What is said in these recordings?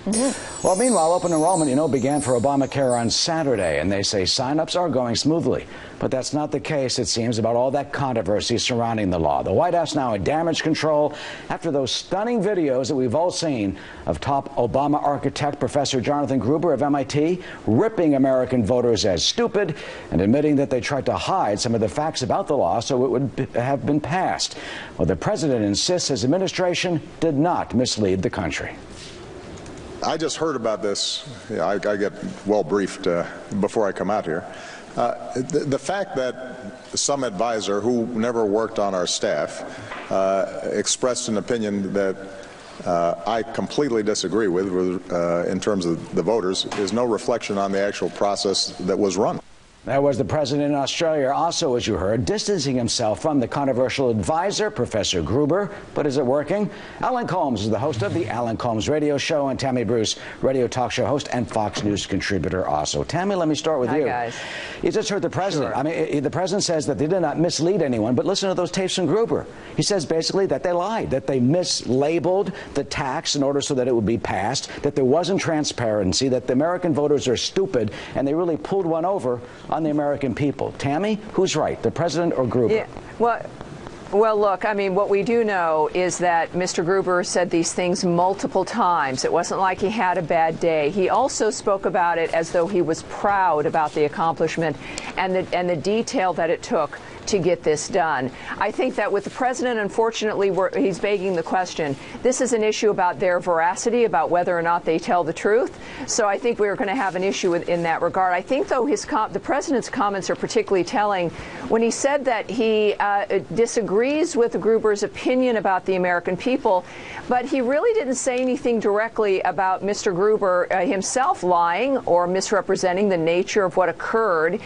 Well, meanwhile, open enrollment, began for ObamaCare on Saturday, and they say sign-ups are going smoothly. But that's not the case, it seems, about all that controversy surrounding the law. The White House now in damage control after those stunning videos that we've all seen of top Obama architect Professor Jonathan Gruber of MIT ripping American voters as stupid and admitting that they tried to hide some of the facts about the law so it would have been passed. Well, the president insists his administration did not mislead the country. I just heard about this. I get well briefed before I come out here. The fact that some advisor who never worked on our staff expressed an opinion that I completely disagree with in terms of the voters is no reflection on the actual process that was run. That was the president in Australia, also, as you heard, distancing himself from the controversial advisor, Professor Gruber. But is it working? Alan Colmes is the host of the Alan Colmes Radio Show, and Tammy Bruce, radio talk show host and Fox News contributor also. Tammy, let me start with you. Hi, guys. You just heard the president. Sure. I mean, the president says that they did not mislead anyone, but listen to those tapes from Gruber. He says basically that they lied, that they mislabeled the tax in order so that it would be passed, that there wasn't transparency, that the American voters are stupid, and they really pulled one over on the American people. Tammy, who's right, the president or Gruber? Yeah, well, look, I mean, what we do know is that Mr. Gruber said these things multiple times. It wasn't like he had a bad day. He also spoke about it as though he was proud about the accomplishment and the detail that it took to get this done. I think that with the president, unfortunately, he's begging the question. This is an issue about their veracity, about whether or not they tell the truth. So I think we're going to have an issue in that regard. I think, though, the president's comments are particularly telling when he said that he disagrees with Gruber's opinion about the American people, but he really didn't say anything directly about Mr. Gruber himself lying or misrepresenting the nature of what occurred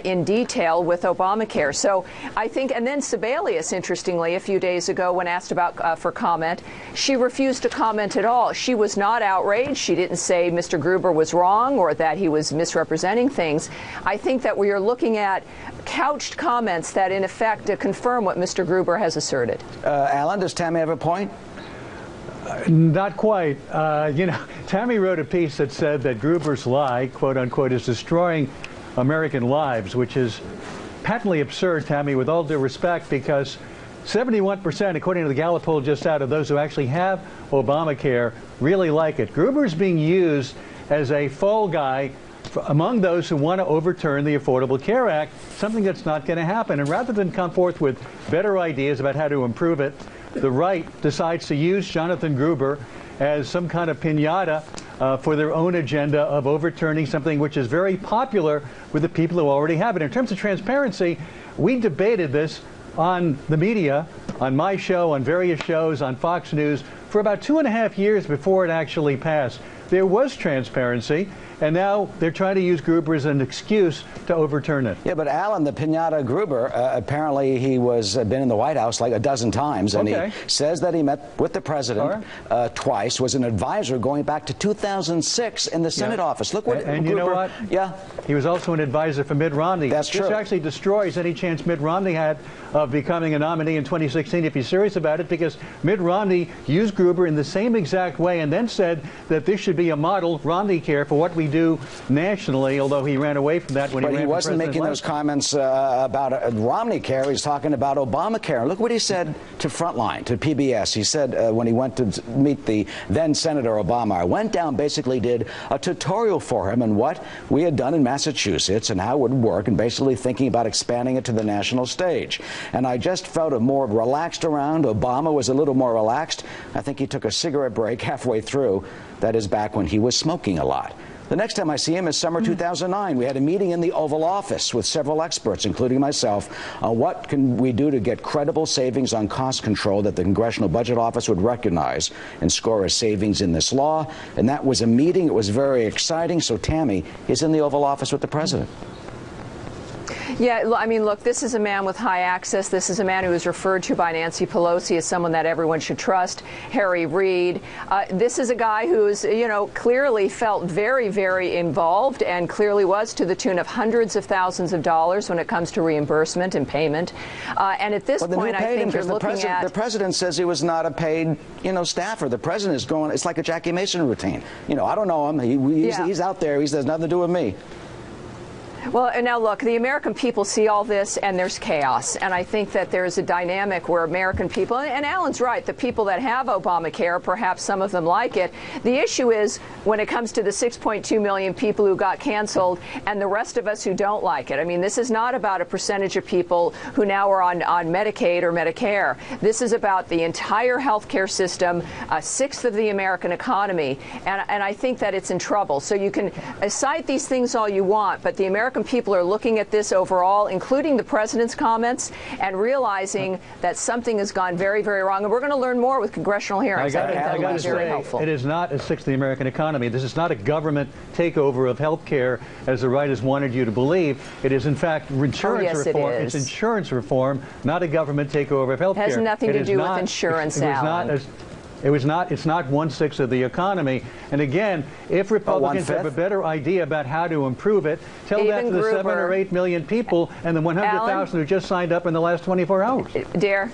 in detail with Obamacare. So I think, and then Sebelius, interestingly, a few days ago, when asked about for comment, she refused to comment at all. She was not outraged. She didn't say Mr. Gruber was wrong or that he was misrepresenting things. I think that we are looking at couched comments that, in effect, confirm what Mr. Gruber has asserted. Alan, does Tammy have a point? Not quite. Tammy wrote a piece that said that Gruber's lie, quote unquote, is destroying American lives, which is patently absurd, Tammy, with all due respect, because 71%, according to the Gallup poll just out, of those who actually have Obamacare really like it. Gruber's being used as a fall guy among those who want to overturn the Affordable Care Act, something that's not going to happen. And rather than come forth with better ideas about how to improve it, the right decides to use Jonathan Gruber as some kind of piñata for their own agenda of overturning something which is very popular with the people who already have it. In terms of transparency, we debated this on the media, on my show, on various shows, on Fox News, for about 2.5 years before it actually passed. There was transparency, and now they're trying to use Gruber as an excuse to overturn it. Yeah, but Alan, the piñata Gruber, apparently he was been in the White House like a dozen times, and he says that he met with the president twice, was an advisor going back to 2006 in the Senate office. Look what and Gruber, you know what? Yeah. He was also an advisor for Mitt Romney. That's true. This actually destroys any chance Mitt Romney had of becoming a nominee in 2016 if he's serious about it, because Mitt Romney used Gruber in the same exact way and then said that this should be a model, ObamaCare, for what we do nationally, although he ran away from that when he ran for president. But he wasn't making those comments about ObamaCare. He's talking about ObamaCare. Look what he said to Frontline, to PBS. He said when he went to meet the then Senator Obama, I went down, basically did a tutorial for him on what we had done in Massachusetts and how it would work, and basically thinking about expanding it to the national stage. And I just felt a more relaxed around. Obama was a little more relaxed. I think he took a cigarette break halfway through. That is back when he was smoking a lot. The next time I see him is summer 2009. We had a meeting in the Oval Office with several experts, including myself, on what can we do to get credible savings on cost control that the Congressional Budget Office would recognize and score as savings in this law. And that was a meeting. It was very exciting. So Tammy is in the Oval Office with the president. Yeah, I mean, look, this is a man with high access. This is a man who is referred to by Nancy Pelosi as someone that everyone should trust. Harry Reid. This is a guy who's, you know, clearly felt very, very involved and clearly was to the tune of hundreds of thousands of dollars when it comes to reimbursement and payment. And at this point, I think you're looking at... The president says he was not a paid, you know, staffer. The president is going, it's like a Jackie Mason routine. You know, I don't know him. He's out there. He has nothing to do with me. Well, and now look, the American people see all this and there's chaos. And I think that there's a dynamic where American people, and Alan's right, the people that have Obamacare, perhaps some of them like it. The issue is when it comes to the 6.2 million people who got canceled and the rest of us who don't like it. I mean, this is not about a percentage of people who now are on Medicaid or Medicare. This is about the entire health care system, a sixth of the American economy. And I think that it's in trouble. So you can cite these things all you want, but the American people are looking at this overall, including the president's comments, and realizing that something has gone very, very wrong. And we're going to learn more with congressional hearings. I think that'll be very helpful. It is not a sixth of the American economy. This is not a government takeover of health care, as the right has wanted you to believe. It is, in fact, insurance reform. It's insurance reform, not a government takeover of health care. It has nothing to do with insurance, Alan. It's not 1/6 of the economy. And again, if Republicans have a better idea about how to improve it, tell that to the 7 or 8 million people and the 100,000 who just signed up in the last 24 hours. Dear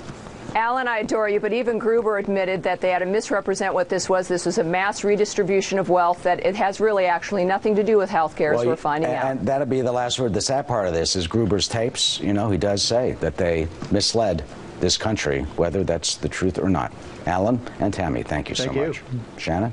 Alan, I adore you, but even Gruber admitted that they had to misrepresent what this was. This was a mass redistribution of wealth, that it has really actually nothing to do with health care, as we're finding out. And that'll be the last word. The sad part of this is Gruber's tapes. You know, he does say that they misled this country, whether that's the truth or not. Alan and Tammy, thank you so much. Shannon?